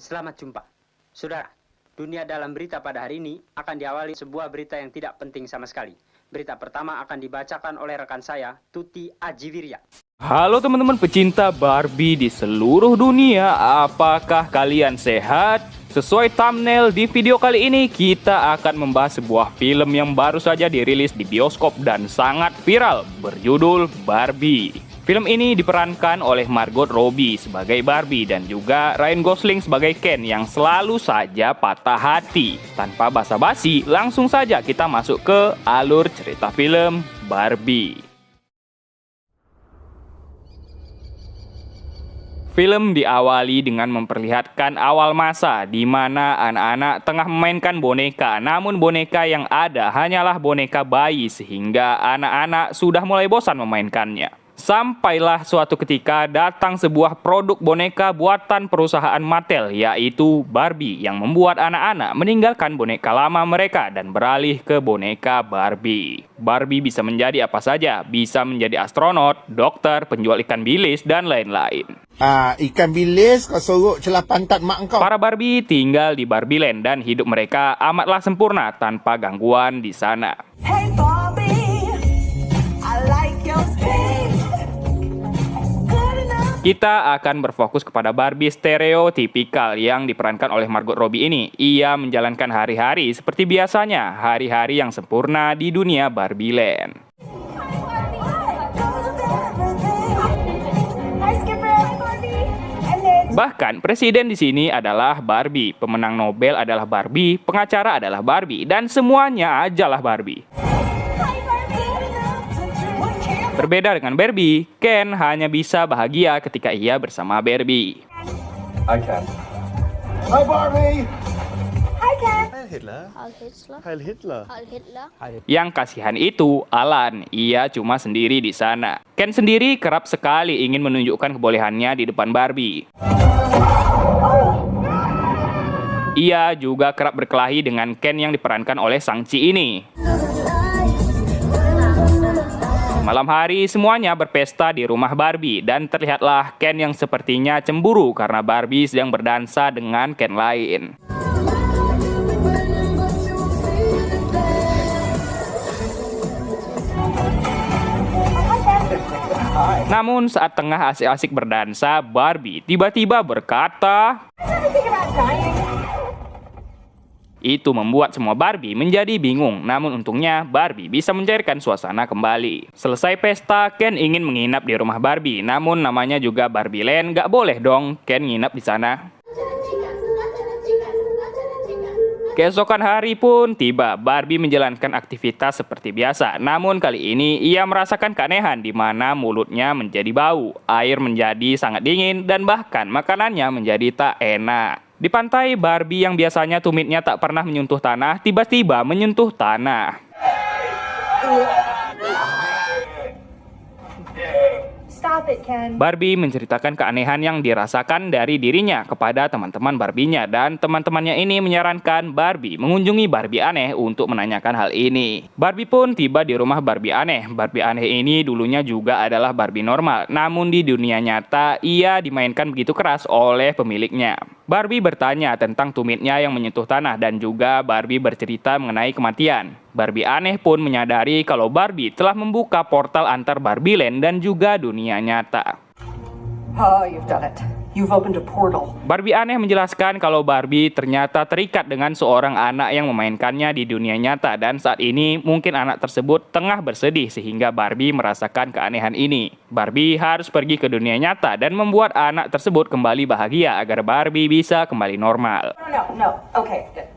Selamat jumpa. Saudara, dunia dalam berita pada hari ini akan diawali sebuah berita yang tidak penting sama sekali. Berita pertama akan dibacakan oleh rekan saya, Tuti Ajiwirya. Halo teman-teman pecinta Barbie di seluruh dunia, apakah kalian sehat? Sesuai thumbnail di video kali ini, kita akan membahas sebuah film yang baru saja dirilis di bioskop dan sangat viral, berjudul Barbie. Film ini diperankan oleh Margot Robbie sebagai Barbie dan juga Ryan Gosling sebagai Ken yang selalu saja patah hati. Tanpa basa-basi, langsung saja kita masuk ke alur cerita film Barbie. Film diawali dengan memperlihatkan awal masa di mana anak-anak tengah memainkan boneka, namun boneka yang ada hanyalah boneka bayi sehingga anak-anak sudah mulai bosan memainkannya. Sampailah suatu ketika datang sebuah produk boneka buatan perusahaan Mattel, yaitu Barbie, yang membuat anak-anak meninggalkan boneka lama mereka dan beralih ke boneka Barbie. Barbie bisa menjadi apa saja, bisa menjadi astronot, dokter, penjual ikan bilis, dan lain-lain. Ikan bilis kau sorok celah pantat mak kau. Para Barbie tinggal di Barbieland dan hidup mereka amatlah sempurna tanpa gangguan di sana. Hey Barbie, I like your stage. Kita akan berfokus kepada Barbie stereotipikal yang diperankan oleh Margot Robbie ini. Ia menjalankan hari-hari seperti biasanya, hari-hari yang sempurna di dunia Barbieland. Bahkan presiden di sini adalah Barbie, pemenang Nobel adalah Barbie, pengacara adalah Barbie, dan semuanya ajalah Barbie. Berbeda dengan Barbie, Ken hanya bisa bahagia ketika ia bersama Barbie. Hi Ken. Hi Barbie. Hi Ken. Heil Hitler. Heil Hitler. Heil Hitler. Heil Hitler. Yang kasihan itu Alan, ia cuma sendiri di sana. Ken sendiri kerap sekali ingin menunjukkan kebolehannya di depan Barbie. Ia juga kerap berkelahi dengan Ken yang diperankan oleh Shang-Chi ini. Malam hari semuanya berpesta di rumah Barbie dan terlihatlah Ken yang sepertinya cemburu karena Barbie sedang berdansa dengan Ken lain. Namun saat tengah asik-asik berdansa, Barbie tiba-tiba berkata, itu membuat semua Barbie menjadi bingung, namun untungnya Barbie bisa mencairkan suasana kembali. Selesai pesta, Ken ingin menginap di rumah Barbie, namun namanya juga Barbieland, gak boleh dong Ken nginap di sana. Keesokan hari pun tiba, Barbie menjalankan aktivitas seperti biasa, namun kali ini ia merasakan keanehan di mana mulutnya menjadi bau, air menjadi sangat dingin, dan bahkan makanannya menjadi tak enak. Di pantai, Barbie yang biasanya tumitnya tak pernah menyentuh tanah, tiba-tiba menyentuh tanah. Stop it, Ken. Barbie menceritakan keanehan yang dirasakan dari dirinya kepada teman-teman Barbie-nya dan teman-temannya ini menyarankan Barbie mengunjungi Barbie aneh untuk menanyakan hal ini. Barbie pun tiba di rumah Barbie aneh. Barbie aneh ini dulunya juga adalah Barbie normal, namun di dunia nyata ia dimainkan begitu keras oleh pemiliknya. Barbie bertanya tentang tumitnya yang menyentuh tanah dan juga Barbie bercerita mengenai kematian. Barbie aneh pun menyadari kalau Barbie telah membuka portal antar Barbieland dan juga dunia nyata. Oh, you've done it. You've opened a portal. Barbie aneh menjelaskan kalau Barbie ternyata terikat dengan seorang anak yang memainkannya di dunia nyata dan saat ini mungkin anak tersebut tengah bersedih sehingga Barbie merasakan keanehan ini. Barbie harus pergi ke dunia nyata dan membuat anak tersebut kembali bahagia agar Barbie bisa kembali normal. No. Okay, good.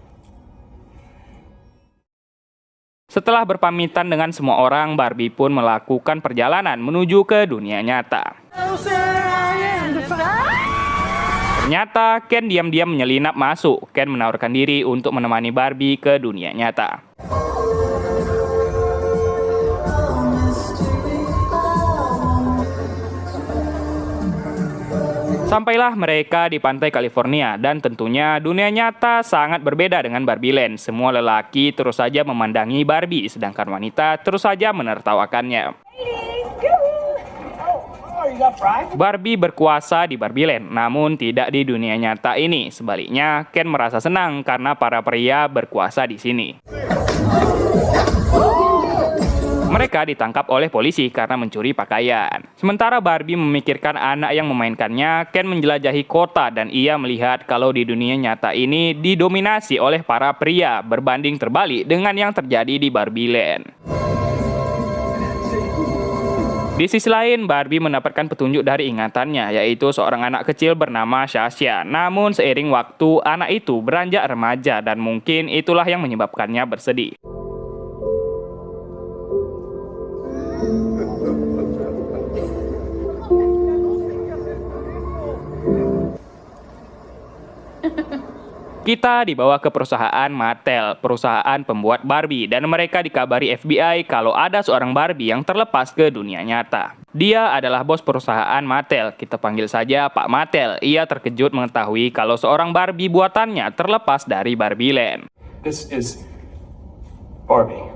Setelah berpamitan dengan semua orang, Barbie pun melakukan perjalanan menuju ke dunia nyata. Ternyata Ken diam-diam menyelinap masuk. Ken menawarkan diri untuk menemani Barbie ke dunia nyata. Sampailah mereka di pantai California dan tentunya dunia nyata sangat berbeda dengan Barbieland. Semua lelaki terus saja memandangi Barbie sedangkan wanita terus saja menertawakannya. Barbie berkuasa di Barbieland, namun tidak di dunia nyata ini. Sebaliknya, Ken merasa senang karena para pria berkuasa di sini. Mereka ditangkap oleh polisi karena mencuri pakaian. Sementara Barbie memikirkan anak yang memainkannya, Ken menjelajahi kota dan ia melihat kalau di dunia nyata ini didominasi oleh para pria, berbanding terbalik dengan yang terjadi di Barbieland. Di sisi lain, Barbie mendapatkan petunjuk dari ingatannya, yaitu seorang anak kecil bernama Sasha. Namun seiring waktu, anak itu beranjak remaja dan mungkin itulah yang menyebabkannya bersedih. Kita dibawa ke perusahaan Mattel, perusahaan pembuat Barbie, dan mereka dikabari FBI kalau ada seorang Barbie yang terlepas ke dunia nyata. Dia adalah bos perusahaan Mattel, kita panggil saja Pak Mattel. Ia terkejut mengetahui kalau seorang Barbie buatannya terlepas dari Barbieland. This is Barbie.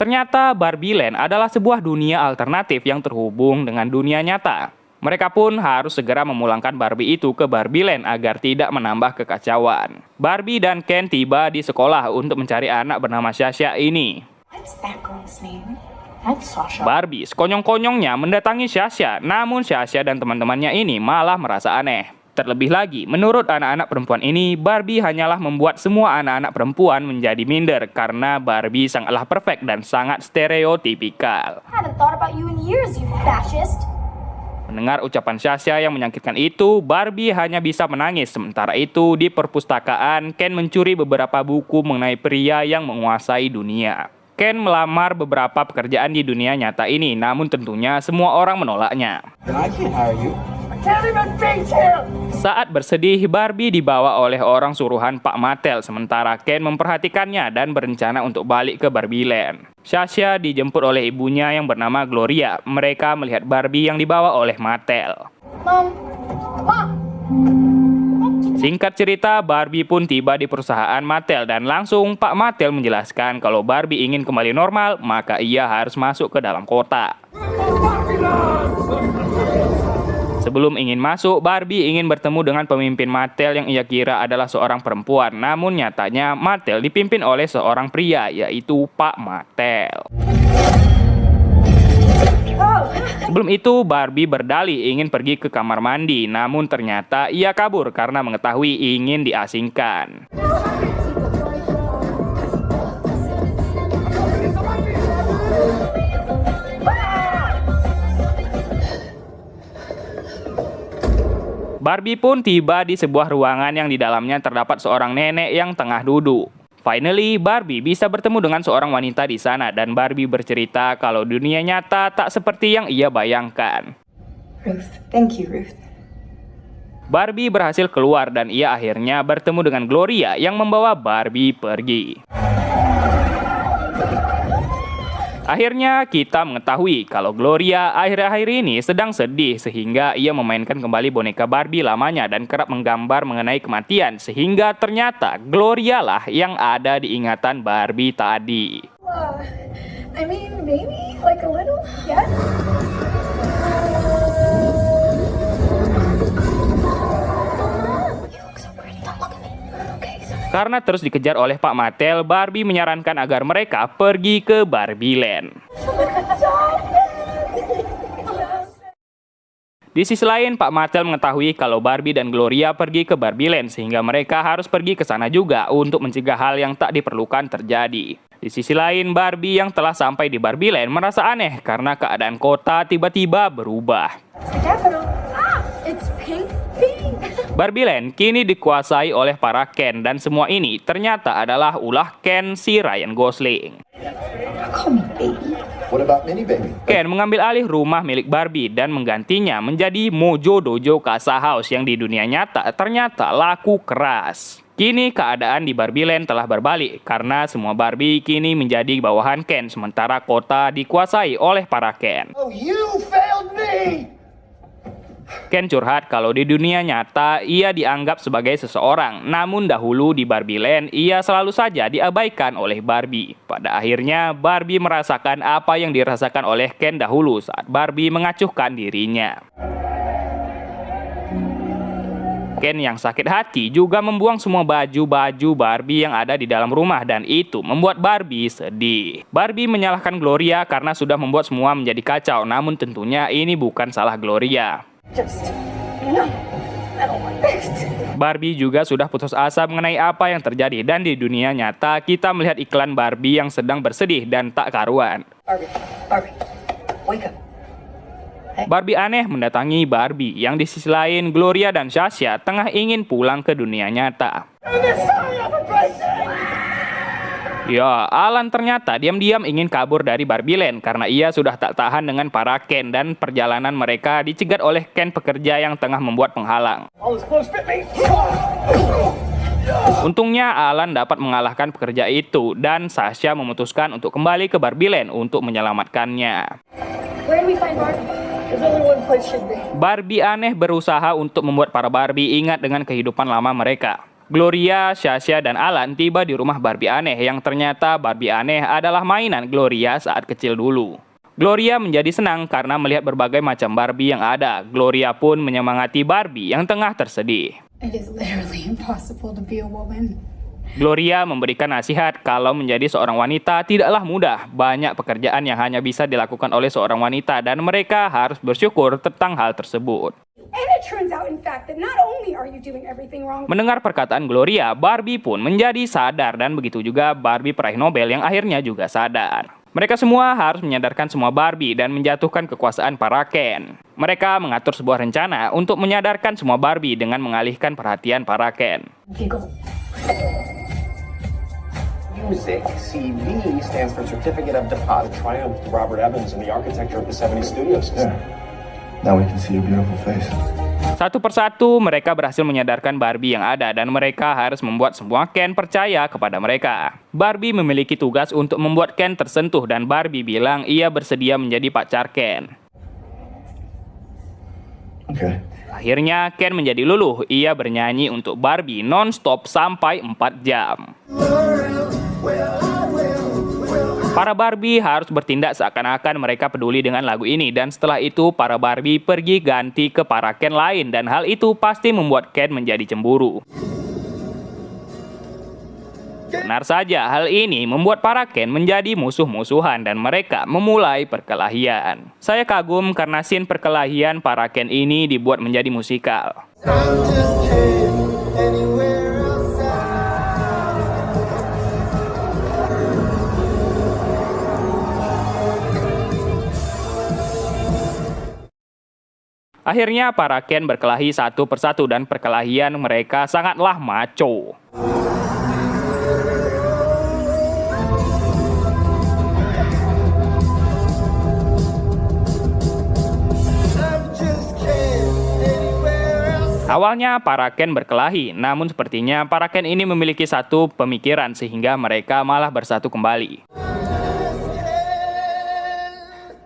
Ternyata Barbieland adalah sebuah dunia alternatif yang terhubung dengan dunia nyata. Mereka pun harus segera memulangkan Barbie itu ke Barbieland agar tidak menambah kekacauan. Barbie dan Ken tiba di sekolah untuk mencari anak bernama Sasha ini. What's that girl's name? That's Sasha. Barbie sekonyong-konyongnya mendatangi Sasha, namun Sasha dan teman-temannya ini malah merasa aneh. Terlebih lagi, menurut anak-anak perempuan ini, Barbie hanyalah membuat semua anak-anak perempuan menjadi minder karena Barbie sangatlah perfect dan sangat stereotipikal. Haven't thought about you in years, you fascist. Mendengar ucapan Sasha yang menyakitkan itu, Barbie hanya bisa menangis. Sementara itu, di perpustakaan, Ken mencuri beberapa buku mengenai pria yang menguasai dunia. Ken melamar beberapa pekerjaan di dunia nyata ini, namun tentunya semua orang menolaknya. I can't hire you. Saat bersedih, Barbie dibawa oleh orang suruhan Pak Mattel, sementara Ken memperhatikannya dan berencana untuk balik ke Barbieland. Sasha dijemput oleh ibunya yang bernama Gloria. Mereka melihat Barbie yang dibawa oleh Mattel. Singkat cerita, Barbie pun tiba di perusahaan Mattel dan langsung Pak Mattel menjelaskan kalau Barbie ingin kembali normal, maka ia harus masuk ke dalam kota. Sebelum ingin masuk, Barbie ingin bertemu dengan pemimpin Mattel yang ia kira adalah seorang perempuan. Namun nyatanya Mattel dipimpin oleh seorang pria, yaitu Pak Mattel. Sebelum itu, Barbie berdalih ingin pergi ke kamar mandi. Namun ternyata ia kabur karena mengetahui ingin diasingkan. Barbie pun tiba di sebuah ruangan yang di dalamnya terdapat seorang nenek yang tengah duduk. Finally, Barbie bisa bertemu dengan seorang wanita di sana dan Barbie bercerita kalau dunia nyata tak seperti yang ia bayangkan. Ruth. Thank you, Ruth. Barbie berhasil keluar dan ia akhirnya bertemu dengan Gloria yang membawa Barbie pergi. Akhirnya kita mengetahui kalau Gloria akhir-akhir ini sedang sedih sehingga ia memainkan kembali boneka Barbie lamanya dan kerap menggambar mengenai kematian sehingga ternyata Gloria lah yang ada di ingatan Barbie tadi. I mean, maybe like a little, yes. Karena terus dikejar oleh Pak Mattel, Barbie menyarankan agar mereka pergi ke Barbieland. Di sisi lain, Pak Mattel mengetahui kalau Barbie dan Gloria pergi ke Barbieland sehingga mereka harus pergi ke sana juga untuk mencegah hal yang tak diperlukan terjadi. Di sisi lain, Barbie yang telah sampai di Barbieland merasa aneh karena keadaan kota tiba-tiba berubah. It's pink. Barbieland kini dikuasai oleh para Ken dan semua ini ternyata adalah ulah Ken si Ryan Gosling. What about Mini Baby? Ken mengambil alih rumah milik Barbie dan menggantinya menjadi Mojo Dojo Casa House yang di dunia nyata ternyata laku keras. Kini keadaan di Barbieland telah berbalik karena semua Barbie kini menjadi bawahan Ken sementara kota dikuasai oleh para Ken. Oh, you failed me! Ken curhat kalau di dunia nyata ia dianggap sebagai seseorang, namun dahulu di Barbie Land ia selalu saja diabaikan oleh Barbie. Pada akhirnya Barbie merasakan apa yang dirasakan oleh Ken dahulu saat Barbie mengacuhkan dirinya. Ken yang sakit hati juga membuang semua baju-baju Barbie yang ada di dalam rumah dan itu membuat Barbie sedih. Barbie menyalahkan Gloria karena sudah membuat semua menjadi kacau, namun tentunya ini bukan salah Gloria. Just, no, I don't want this. Barbie juga sudah putus asa mengenai apa yang terjadi dan di dunia nyata kita melihat iklan Barbie yang sedang bersedih dan tak karuan. Barbie, wake up. Barbie aneh mendatangi Barbie yang di sisi lain Gloria dan Sasha tengah ingin pulang ke dunia nyata. Ya, Alan ternyata diam-diam ingin kabur dari Barbie Land karena ia sudah tak tahan dengan para Ken dan perjalanan mereka dicegat oleh Ken pekerja yang tengah membuat penghalang. Untungnya Alan dapat mengalahkan pekerja itu dan Sasha memutuskan untuk kembali ke Barbie Land untuk menyelamatkannya. Where do we find Barbie? There's only one place she'd be. Barbie aneh berusaha untuk membuat para Barbie ingat dengan kehidupan lama mereka. Gloria, Sasha, dan Alan tiba di rumah Barbie aneh yang ternyata Barbie aneh adalah mainan Gloria saat kecil dulu. Gloria menjadi senang karena melihat berbagai macam Barbie yang ada. Gloria pun menyemangati Barbie yang tengah tersedih. It is literally impossible to be a woman. Gloria memberikan nasihat kalau menjadi seorang wanita tidaklah mudah. Banyak pekerjaan yang hanya bisa dilakukan oleh seorang wanita dan mereka harus bersyukur tentang hal tersebut. And it turns out, in fact, that not only are you doing everything wrong, Mendengar perkataan Gloria, Barbie pun menjadi sadar dan begitu juga Barbie peraih Nobel yang akhirnya juga sadar. Mereka semua harus menyadarkan semua Barbie dan menjatuhkan kekuasaan para Ken. Mereka mengatur sebuah rencana untuk menyadarkan semua Barbie dengan mengalihkan perhatian para Ken. Giggle. Music, CV, stands for Certificate of Deposit. Triumph to Robert Evans and the architecture of the 70 studio system. Now we can see your beautiful face. Satu persatu mereka berhasil menyadarkan Barbie yang ada dan mereka harus membuat semua Ken percaya kepada mereka. Barbie memiliki tugas untuk membuat Ken tersentuh dan Barbie bilang ia bersedia menjadi pacar Ken. Okay. Akhirnya Ken menjadi luluh. Ia bernyanyi untuk Barbie non-stop sampai 4 jam. Para Barbie harus bertindak seakan-akan mereka peduli dengan lagu ini dan setelah itu para Barbie pergi ganti ke para Ken lain dan hal itu pasti membuat Ken menjadi cemburu. Benar saja, hal ini membuat para Ken menjadi musuh-musuhan dan mereka memulai perkelahian. Saya kagum karena scene perkelahian para Ken ini dibuat menjadi musikal. Akhirnya para Ken berkelahi satu persatu dan perkelahian mereka sangatlah maco. Awalnya para Ken berkelahi, namun sepertinya para Ken ini memiliki satu pemikiran sehingga mereka malah bersatu kembali.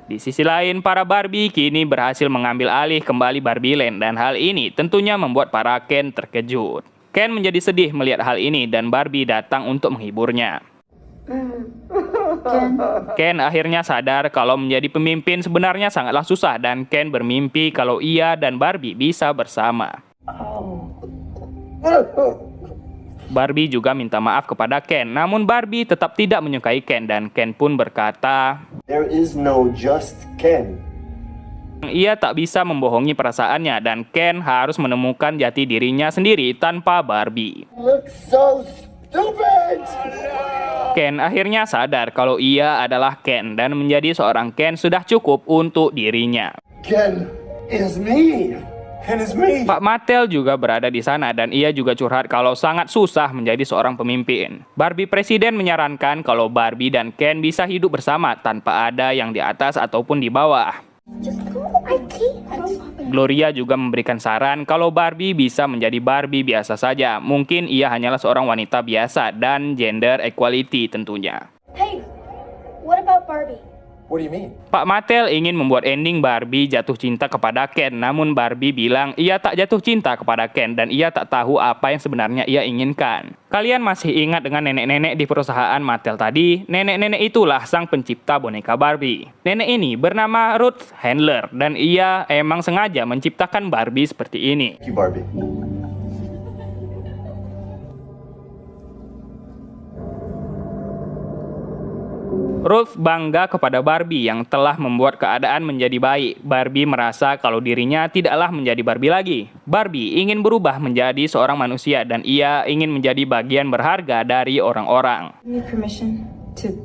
Di sisi lain, para Barbie kini berhasil mengambil alih kembali Barbie Land dan hal ini tentunya membuat para Ken terkejut. Ken menjadi sedih melihat hal ini dan Barbie datang untuk menghiburnya. Ken akhirnya sadar kalau menjadi pemimpin sebenarnya sangatlah susah dan Ken bermimpi kalau ia dan Barbie bisa bersama. Barbie juga minta maaf kepada Ken, namun Barbie tetap tidak menyukai Ken dan Ken pun berkata, There is no just Ken. ia tak bisa membohongi perasaannya dan Ken harus menemukan jati dirinya sendiri tanpa Barbie. Look so stupid! Ken akhirnya sadar kalau ia adalah Ken dan menjadi seorang Ken sudah cukup untuk dirinya. Ken is me. Ken is me. Pak Mattel juga berada di sana dan ia juga curhat kalau sangat susah menjadi seorang pemimpin. Barbie presiden menyarankan kalau Barbie dan Ken bisa hidup bersama tanpa ada yang di atas ataupun di bawah. just go. I can't. Gloria juga memberikan saran kalau Barbie bisa menjadi Barbie biasa saja. Mungkin ia hanyalah seorang wanita biasa dan gender equality tentunya. Hey, what about Barbie? What do you mean? Pak Mattel ingin membuat ending Barbie jatuh cinta kepada Ken, namun Barbie bilang ia tak jatuh cinta kepada Ken dan ia tak tahu apa yang sebenarnya ia inginkan. Kalian masih ingat dengan nenek-nenek di perusahaan Mattel tadi? Nenek-nenek itulah sang pencipta boneka Barbie. Nenek ini bernama Ruth Handler dan ia emang sengaja menciptakan Barbie seperti ini. Thank you, Barbie. Ruth bangga kepada Barbie yang telah membuat keadaan menjadi baik. Barbie merasa kalau dirinya tidaklah menjadi Barbie lagi. Barbie ingin berubah menjadi seorang manusia dan ia ingin menjadi bagian berharga dari orang-orang. Need permission to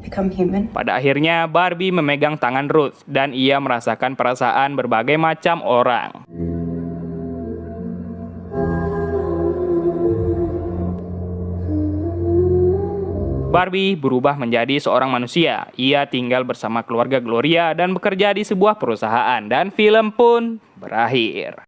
become human. Pada akhirnya Barbie memegang tangan Ruth dan ia merasakan perasaan berbagai macam orang. Barbie berubah menjadi seorang manusia. Ia tinggal bersama keluarga Gloria dan bekerja di sebuah perusahaan dan film pun berakhir.